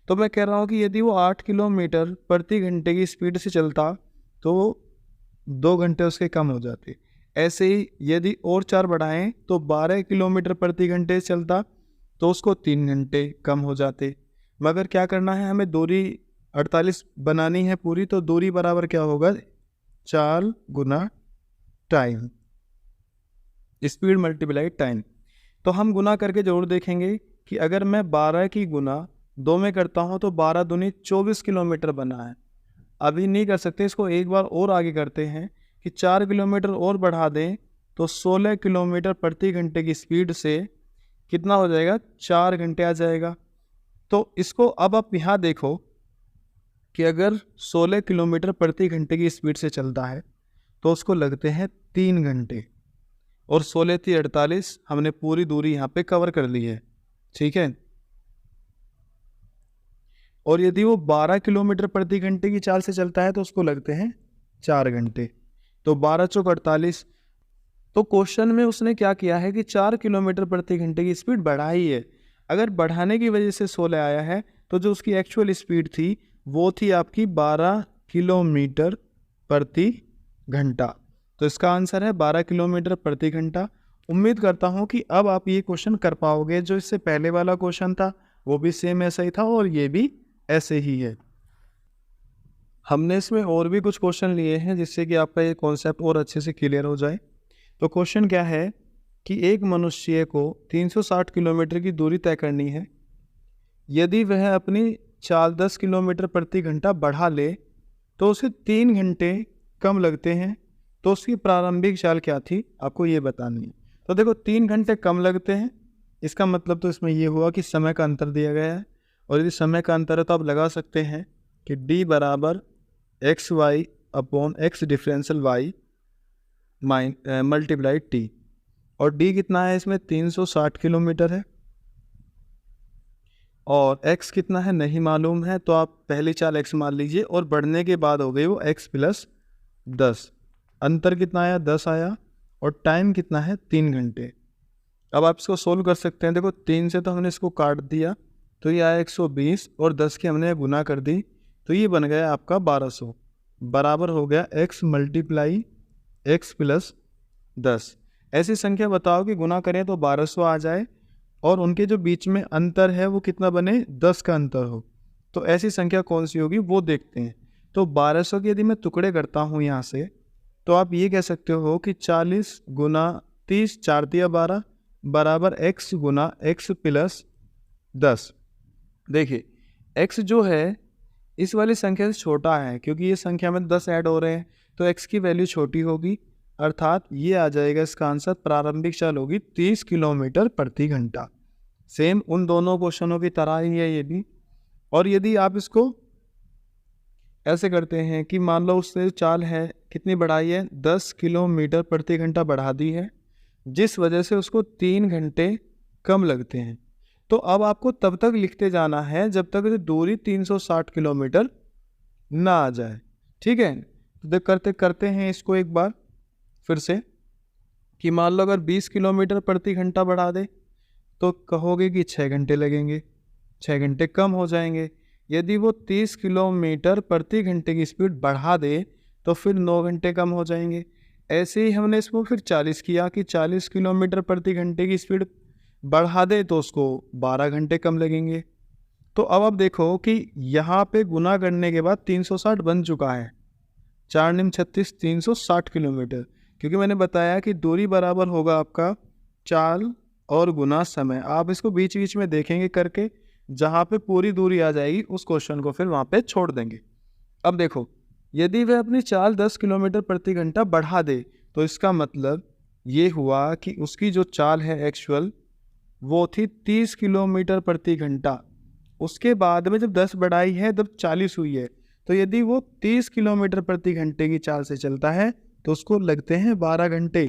तो मैं कह रहा हूँ कि यदि वो 8 किलोमीटर प्रति घंटे की स्पीड से चलता तो 2 घंटे उसके कम हो जाते। ऐसे ही यदि और 4 बढ़ाएं तो 12 किलोमीटर प्रति घंटे से चलता तो उसको 3 घंटे कम हो जाते। मगर क्या करना है, हमें दूरी 48 बनानी है पूरी, तो दूरी बराबर क्या होगा, 4 गुना टाइम, स्पीड मल्टीप्लाई टाइम। तो हम गुना करके जरूर देखेंगे कि अगर मैं 12 की गुना 2 में करता हूँ तो 12 दूनी 24 किलोमीटर बना है। अभी नहीं कर सकते, इसको एक बार और आगे करते हैं कि 4 किलोमीटर और बढ़ा दें तो 16 किलोमीटर प्रति घंटे की स्पीड से कितना हो जाएगा, 4 घंटे आ जाएगा। तो इसको अब आप यहाँ देखो कि अगर 16 किलोमीटर प्रति घंटे की स्पीड से चलता है तो उसको लगते हैं 3 घंटे, और 16 थी 48, हमने पूरी दूरी यहाँ पे कवर कर ली है, ठीक है। और यदि वो 12 किलोमीटर प्रति घंटे की चाल से चलता है तो उसको लगते हैं 4 घंटे। तो 12 चौक 48। तो क्वेश्चन में उसने क्या किया है कि 4 किलोमीटर प्रति घंटे की स्पीड बढ़ाई है। अगर बढ़ाने की वजह से 16 आया है तो जो उसकी एक्चुअल स्पीड थी वो थी आपकी 12 किलोमीटर प्रति घंटा। तो इसका आंसर है 12 किलोमीटर प्रति घंटा। उम्मीद करता हूँ कि अब आप ये क्वेश्चन कर पाओगे। जो इससे पहले वाला क्वेश्चन था वो भी सेम ऐसा ही था और ये भी ऐसे ही है। हमने इसमें और भी कुछ क्वेश्चन लिए हैं जिससे कि आपका ये कॉन्सेप्ट और अच्छे से क्लियर हो जाए। तो क्वेश्चन क्या है कि एक मनुष्य को 360 किलोमीटर की दूरी तय करनी है। यदि वह अपनी चाल 10 किलोमीटर प्रति घंटा बढ़ा ले तो उसे 3 घंटे कम लगते हैं। तो उसकी प्रारंभिक चाल क्या थी, आपको ये बतानी है। तो देखो 3 घंटे कम लगते हैं, इसका मतलब तो इसमें ये हुआ कि समय का अंतर दिया गया है। और यदि समय का अंतर है तो आप लगा सकते हैं कि d बराबर x y upon x differential y multiply t. और d कितना है इसमें 360 किलोमीटर है और x कितना है नहीं मालूम है, तो आप पहली चाल x मान लीजिए और बढ़ने के बाद हो गई वो x प्लस 10। अंतर कितना आया 10 आया और टाइम कितना है 3 घंटे। अब आप इसको सोल्व कर सकते हैं। देखो 3 से तो हमने इसको काट दिया तो ये आया 120 और 10 की हमने गुना कर दी तो ये बन गया आपका 1200 बराबर हो गया x मल्टीप्लाई x प्लस 10। ऐसी संख्या बताओ कि गुना करें तो 1200 आ जाए और उनके जो बीच में अंतर है वो कितना बने 10 का अंतर हो। तो ऐसी संख्या कौन सी होगी वो देखते हैं। तो 1200 के यदि मैं टुकड़े करता हूँ यहाँ से तो आप ये कह सकते हो कि 40 गुना 30 4 तिया 12 बराबर x गुना x प्लस 10। देखिए x जो है इस वाली संख्या से छोटा है क्योंकि ये संख्या में 10 ऐड हो रहे हैं तो x की वैल्यू छोटी होगी, अर्थात ये आ जाएगा इसका आंसर। प्रारंभिक चाल होगी 30 किलोमीटर प्रति घंटा। सेम उन दोनों क्वेश्चनों की तरह ही है ये भी। और यदि आप इसको ऐसे करते हैं कि मान लो उससे चाल है कितनी बढ़ाई है 10 किलोमीटर प्रति घंटा बढ़ा दी है जिस वजह से उसको 3 घंटे कम लगते हैं। तो अब आपको तब तक लिखते जाना है जब तक दूरी 360 किलोमीटर ना आ जाए। ठीक है, तो करते हैं इसको एक बार फिर से कि मान लो अगर 20 किलोमीटर प्रति घंटा बढ़ा दे तो कहोगे कि 6 घंटे लगेंगे, 6 घंटे कम हो जाएंगे। यदि वो 30 किलोमीटर प्रति घंटे की स्पीड बढ़ा दे तो फिर 9 घंटे कम हो जाएंगे। ऐसे ही हमने इसको फिर 40 किया कि 40 किलोमीटर प्रति घंटे की स्पीड बढ़ा दे तो उसको 12 घंटे कम लगेंगे। तो अब आप देखो कि यहाँ पे गुना करने के बाद 360 बन चुका है, 4 निम 36 360 किलोमीटर, क्योंकि मैंने बताया कि दूरी बराबर होगा आपका चाल और गुना समय। आप इसको बीच बीच में देखेंगे करके, जहाँ पे पूरी दूरी आ जाएगी उस क्वेश्चन को फिर वहाँ पे छोड़ देंगे। अब देखो यदि वह अपनी चाल 10 किलोमीटर प्रति घंटा बढ़ा दे तो इसका मतलब ये हुआ कि उसकी जो चाल है एक्चुअल वो थी 30 किलोमीटर प्रति घंटा। उसके बाद में जब 10 बढ़ाई है तब 40 हुई है। तो यदि वो 30 किलोमीटर प्रति घंटे की चाल से चलता है तो उसको लगते हैं 12 घंटे।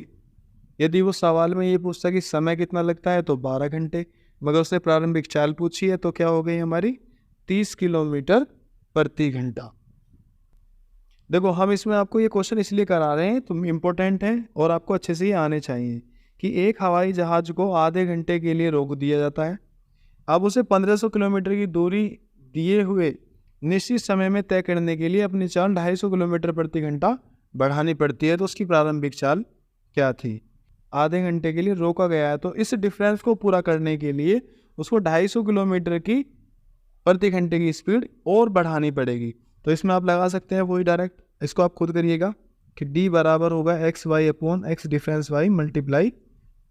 यदि वो सवाल में ये पूछता कि समय कितना लगता है तो 12 घंटे, मगर उसने प्रारंभिक चाल पूछी है तो क्या हो गई हमारी 30 किलोमीटर प्रति घंटा। देखो हम इसमें आपको ये क्वेश्चन इसलिए करा रहे हैं, तो इम्पोर्टेंट है और आपको अच्छे से ही आने चाहिए कि एक हवाई जहाज को आधे घंटे के लिए रोक दिया जाता है। अब उसे 1500 किलोमीटर की दूरी दिए हुए निश्चित समय में तय करने के लिए अपनी चाल 250 किलोमीटर प्रति घंटा बढ़ानी पड़ती है। तो उसकी प्रारंभिक चाल क्या थी, आधे घंटे के लिए रोका गया है, तो इस डिफरेंस को पूरा करने के लिए उसको 250 किलोमीटर की प्रति घंटे की स्पीड और बढ़ानी पड़ेगी। तो इसमें आप लगा सकते हैं वही डायरेक्ट, इसको आप खुद करिएगा कि d बराबर होगा x y upon x difference y multiply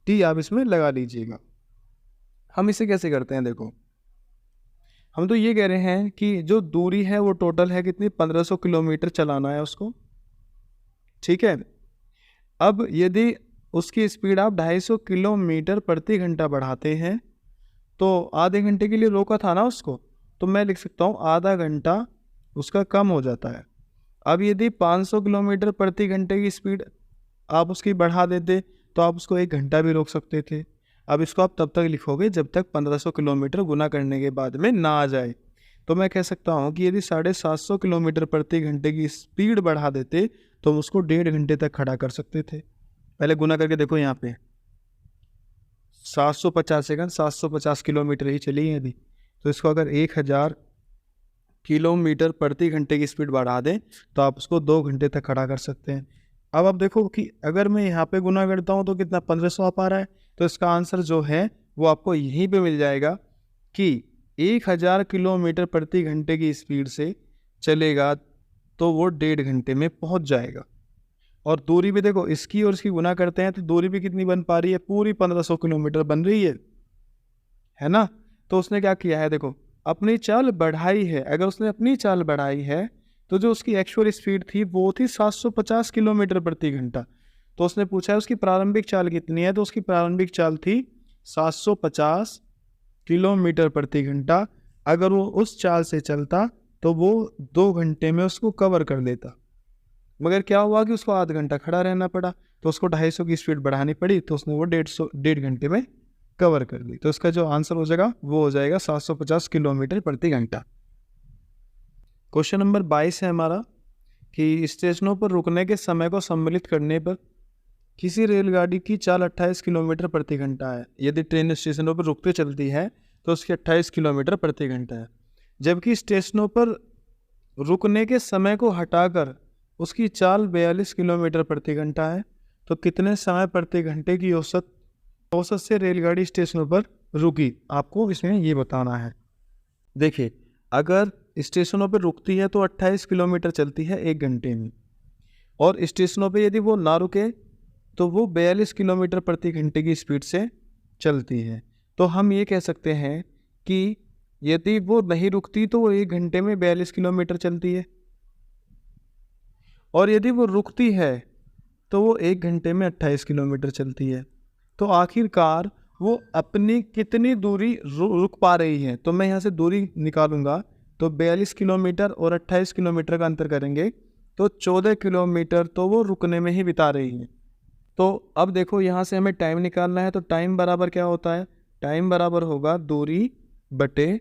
t, आप इसमें लगा लीजिएगा। हम इसे कैसे करते हैं, देखो हम तो ये कह रहे हैं कि जो दूरी है वो टोटल है कितनी 1500 किलोमीटर चलाना है उसको। ठीक है, अब यदि उसकी स्पीड आप 250 किलोमीटर प्रति घंटा बढ़ाते हैं तो आधे घंटे के लिए रोका था ना उसको, तो मैं लिख सकता हूँ आधा घंटा उसका कम हो जाता है। अब यदि 500 किलोमीटर प्रति घंटे की स्पीड आप उसकी बढ़ा देते तो आप उसको 1 घंटा भी रोक सकते थे। अब इसको आप तब तक लिखोगे जब तक 1500 किलोमीटर गुना करने के बाद में ना आ जाए। तो मैं कह सकता हूँ कि यदि 750 किलोमीटर प्रति घंटे की स्पीड बढ़ा देते तो हम उसको 1.5 घंटे तक खड़ा कर सकते थे। पहले गुना करके देखो यहाँ पे 750 सेकंड, 750 किलोमीटर ही चली है अभी। तो इसको अगर 1000 किलोमीटर प्रति घंटे की स्पीड बढ़ा दें तो आप उसको 2 घंटे तक खड़ा कर सकते हैं। अब आप देखो कि अगर मैं यहाँ पे गुना करता हूँ तो कितना 1500 आ पा रहा है। तो इसका आंसर जो है वो आपको यहीं पे मिल जाएगा कि 1000 किलोमीटर प्रति घंटे की स्पीड से चलेगा तो वो 1.5 घंटे में पहुँच जाएगा। और दूरी भी देखो, इसकी और इसकी गुना करते हैं तो दूरी भी कितनी बन पा रही है, पूरी 1500 किलोमीटर बन रही है ना। तो उसने क्या किया है, देखो अपनी चाल बढ़ाई है। अगर उसने अपनी चाल बढ़ाई है तो जो उसकी एक्चुअल स्पीड थी वो थी 750 किलोमीटर प्रति घंटा। तो उसने पूछा है उसकी प्रारंभिक चाल कितनी है, तो उसकी प्रारंभिक चाल थी 750 किलोमीटर प्रति घंटा। अगर वो उस चाल से चलता तो वो 2 घंटे में उसको कवर कर लेता, मगर क्या हुआ कि उसको आधा घंटा खड़ा रहना पड़ा, तो उसको 250 की स्पीड बढ़ानी पड़ी, तो उसने वो 1.5 घंटे में कवर कर ली। तो इसका जो आंसर हो जाएगा वो हो जाएगा 750 किलोमीटर प्रति घंटा। क्वेश्चन नंबर 22 है हमारा कि स्टेशनों पर रुकने के समय को सम्मिलित करने पर किसी रेलगाड़ी की चाल 28 किलोमीटर प्रति घंटा है। यदि ट्रेन स्टेशनों पर रुकते चलती है तो उसकी 28 किलोमीटर प्रति घंटा है, जबकि स्टेशनों पर रुकने के समय को हटाकर उसकी चाल 42 किलोमीटर प्रति घंटा है। तो कितने समय प्रति घंटे की औसत से रेलगाड़ी स्टेशनों पर रुकी, आपको इसमें ये बताना है। देखिए, अगर स्टेशनों पर रुकती है तो 28 किलोमीटर चलती है 1 घंटे में, और स्टेशनों पे यदि वो ना रुके तो वो 42 किलोमीटर प्रति घंटे की स्पीड से चलती है। तो हम ये कह सकते हैं कि यदि वो नहीं रुकती तो वो 1 घंटे में 42 किलोमीटर चलती है, और यदि वो रुकती है तो वो 1 घंटे में 28 किलोमीटर चलती है। तो आखिरकार वो अपनी कितनी दूरी रुक पा रही है, तो मैं यहाँ से दूरी निकालूंगा तो 42 किलोमीटर और 28 किलोमीटर का अंतर करेंगे तो 14 किलोमीटर तो वो रुकने में ही बिता रही है। तो अब देखो यहाँ से हमें टाइम निकालना है, तो टाइम बराबर क्या होता है, टाइम बराबर होगा दूरी बटे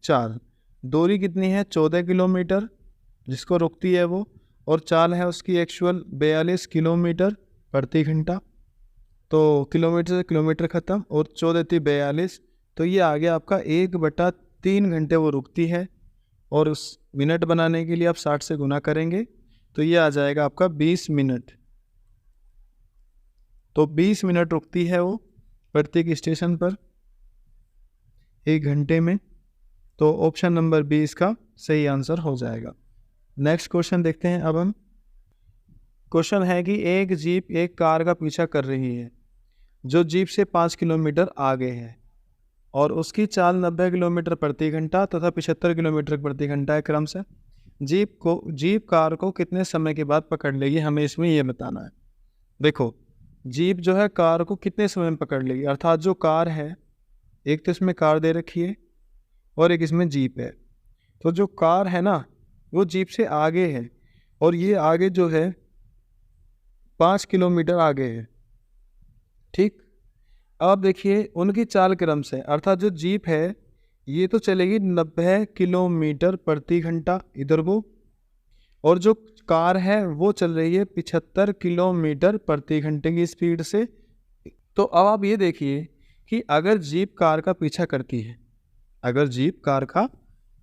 4। दूरी कितनी है 14 किलोमीटर जिसको रुकती है वो, और चाल है उसकी एक्चुअल 42 किलोमीटर प्रति घंटा। तो किलोमीटर से किलोमीटर ख़त्म और 14 थी 42, तो ये आ गया आपका 1/3 घंटे वो रुकती है, और उस मिनट बनाने के लिए आप 60 से गुना करेंगे तो ये आ जाएगा आपका 20 मिनट। तो 20 मिनट रुकती है वो प्रत्येक स्टेशन पर 1 घंटे में। तो ऑप्शन नंबर बी इसका सही आंसर हो जाएगा। नेक्स्ट क्वेश्चन देखते हैं अब हम। क्वेश्चन है कि एक जीप एक कार का पीछा कर रही है जो जीप से 5 किलोमीटर आगे है, और उसकी चाल 90 किलोमीटर प्रति घंटा तथा 75 किलोमीटर प्रति घंटा है क्रमशः। जीप कार को कितने समय के बाद पकड़ लेगी, हमें इसमें यह बताना है। देखो, जीप जो है कार को कितने समय में पकड़ लेगी, अर्थात जो कार है, एक तो इसमें कार दे रखी है और एक इसमें जीप है। तो जो कार है ना वो जीप से आगे है, और ये आगे जो है 5 किलोमीटर आगे है, ठीक। अब देखिए उनकी चाल क्रम से, अर्थात जो जीप है ये तो चलेगी 90 किलोमीटर प्रति घंटा इधर को, और जो कार है वो चल रही है 75 किलोमीटर प्रति घंटे की स्पीड से। तो अब आप ये देखिए कि अगर जीप कार का पीछा करती है, अगर जीप कार का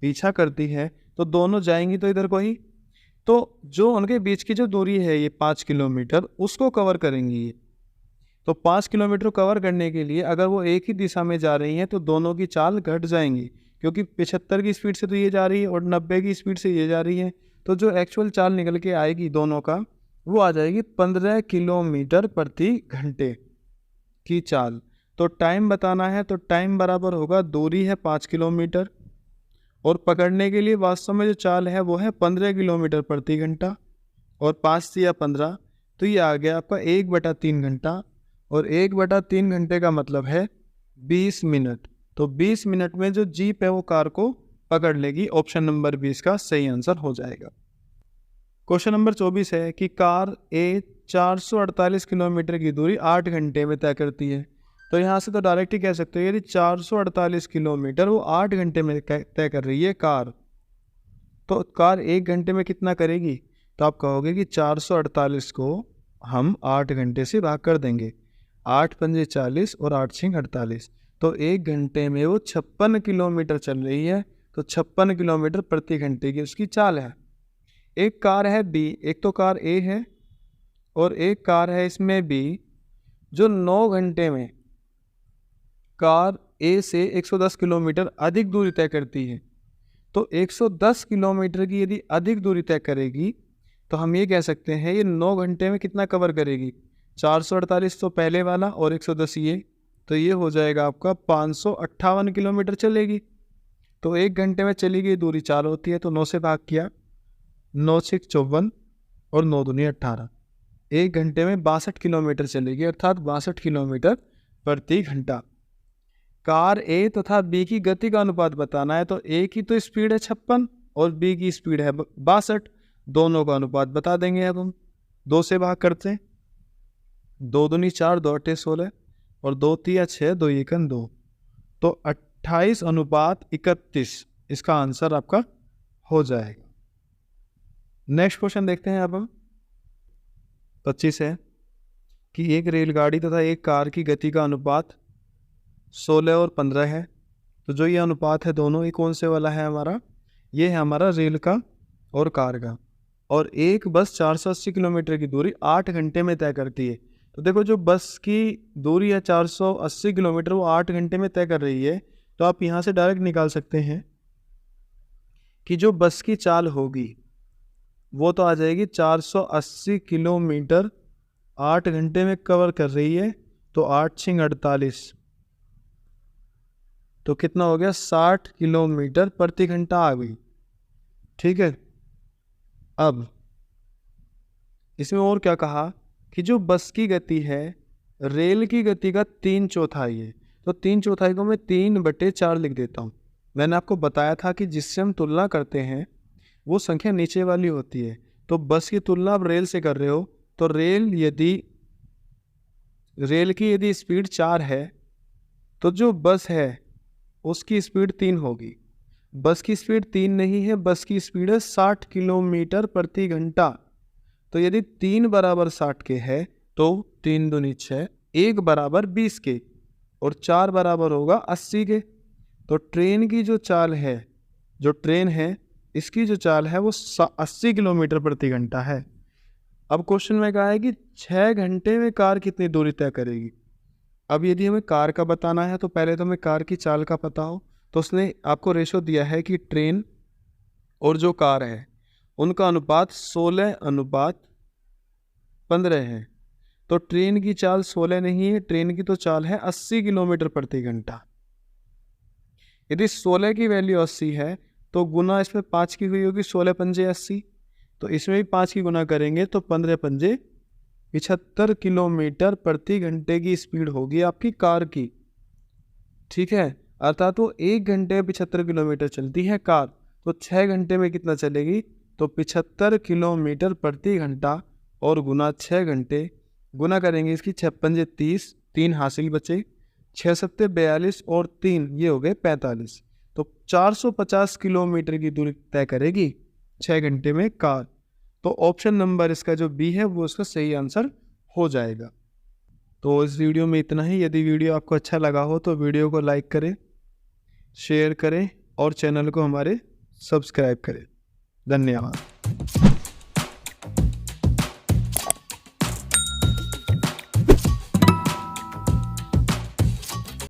पीछा करती है तो दोनों जाएंगी तो इधर को ही, तो जो उनके बीच की जो दूरी है ये 5 किलोमीटर उसको कवर करेंगी ये। तो 5 किलोमीटर कवर करने के लिए अगर वो एक ही दिशा में जा रही हैं तो दोनों की चाल घट जाएंगी, क्योंकि 75 की स्पीड से तो ये जा रही है और 90 की स्पीड से ये जा रही है। तो जो एक्चुअल चाल निकल के आएगी दोनों का वो आ जाएगी 15 किलोमीटर प्रति घंटे की चाल। तो टाइम बताना है तो टाइम बराबर होगा, दूरी है 5 किलोमीटर और पकड़ने के लिए वास्तव में जो चाल है वो है 15 किलोमीटर प्रति घंटा, और 5 से या 15 तो ये आ गया आपका 1/3 घंटा, और 1/3 घंटे का मतलब है 20 मिनट। तो 20 मिनट में जो जीप है वो कार को पकड़ लेगी। ऑप्शन नंबर 20 का सही आंसर हो जाएगा। क्वेश्चन नंबर 24 है कि कार ए 448 किलोमीटर की दूरी 8 घंटे में तय करती है। तो यहाँ से तो डायरेक्ट ही कह सकते हो यदि 448 किलोमीटर वो 8 घंटे में तय कर रही है कार, तो कार 1 घंटे में कितना करेगी, तो आप कहोगे कि 448 को हम 8 घंटे से भाग कर देंगे। 8 पंजे 40 और 8 छिंग 48। तो 1 घंटे में वो 56 किलोमीटर चल रही है। तो 56 किलोमीटर प्रति घंटे की उसकी चाल है। एक कार है बी, एक तो कार ए है और एक कार है इसमें बी, जो 9 घंटे में कार ए से 110 किलोमीटर अधिक दूरी तय करती है। तो 110 किलोमीटर की यदि अधिक दूरी तय करेगी तो हम ये कह सकते हैं ये 9 घंटे में कितना कवर करेगी। 448 तो पहले वाला और 110 ये, तो ये हो जाएगा आपका 558 किलोमीटर चलेगी। तो 1 घंटे में चली गई दूरी 4 होती है, तो 9 से भाग किया, 9 6 54 और 9 दूनी 18। 1 घंटे में 62 किलोमीटर चलेगी, अर्थात 62 किलोमीटर प्रति घंटा। कार ए तथा बी की गति का अनुपात बताना है। तो ए की तो स्पीड है 56 और बी की स्पीड है 62, दोनों का अनुपात बता देंगे। अब हम 2 से भाग करते हैं, 2 दूनी 4, 2 8 16 और 2 3 6, 2 1 2, तो 28 अनुपात 31 इसका आंसर आपका हो जाएगा। नेक्स्ट क्वेश्चन देखते हैं। अब हम 25 है कि एक रेलगाड़ी तथा एक कार की गति का अनुपात 16 और 15 है। तो जो ये अनुपात है दोनों, ये कौन से वाला है हमारा, ये है हमारा रेल का और कार का। और एक बस 480 किलोमीटर की दूरी 8 घंटे में तय करती है। तो देखो जो बस की दूरी है 480 किलोमीटर, वो 8 घंटे में तय कर रही है। तो आप यहाँ से डायरेक्ट निकाल सकते हैं कि जो बस की चाल होगी वो तो आ जाएगी 480 किलोमीटर 8 घंटे में कवर कर रही है। तो 8 छिंग 48, तो कितना हो गया, 60 किलोमीटर प्रति घंटा आ गई। ठीक है। अब इसमें और क्या कहा कि जो बस की गति है रेल की गति का 3/4 है। तो 3/4 को मैं 3/4 लिख देता हूँ। मैंने आपको बताया था कि जिससे हम तुलना करते हैं वो संख्या नीचे वाली होती है। तो बस की तुलना आप रेल से कर रहे हो, तो रेल की यदि स्पीड 4 है तो जो बस है उसकी स्पीड 3 होगी। बस की स्पीड 3 नहीं है, बस की स्पीड है 60 किलोमीटर प्रति घंटा। तो यदि 3 बराबर 60 के है तो 3 दूनी 6, 1 बराबर 20 के और 4 बराबर होगा 80 के। तो ट्रेन की जो चाल है, जो ट्रेन है इसकी जो चाल है वो 80 किलोमीटर प्रति घंटा है। अब क्वेश्चन में कहा है कि 6 घंटे में कार कितनी दूरी तय करेगी। अब यदि हमें कार का बताना है तो पहले तो हमें कार की चाल का पता हो। तो उसने आपको रेशो दिया है कि ट्रेन और जो कार है उनका अनुपात 16:15 है। तो ट्रेन की चाल 16 नहीं है, ट्रेन की तो चाल है 80 किलोमीटर प्रति घंटा। यदि 16 की वैल्यू 80 है तो गुना इसमें 5 की हुई होगी, 16 पंजे 80, तो इसमें भी 5 की गुना करेंगे तो 15 पंजे 75 किलोमीटर प्रति घंटे की स्पीड होगी आपकी कार की। ठीक है, अर्थात वो 1 घंटे में 75 किलोमीटर चलती है कार, तो 6 घंटे में कितना चलेगी, तो 75 किलोमीटर प्रति घंटा और गुना 6 घंटे, गुना करेंगे इसकी 6 पंजे 30, 3 हासिल बचे, 6 सत्ते 42 और 3 ये हो गए 45। तो 450 किलोमीटर की दूरी तय करेगी 6 घंटे में कार। तो ऑप्शन नंबर इसका जो बी है वो इसका सही आंसर हो जाएगा। तो इस वीडियो में इतना ही। यदि वीडियो आपको अच्छा लगा हो तो वीडियो को लाइक करें, शेयर करें और चैनल को हमारे सब्सक्राइब करें। धन्यवाद।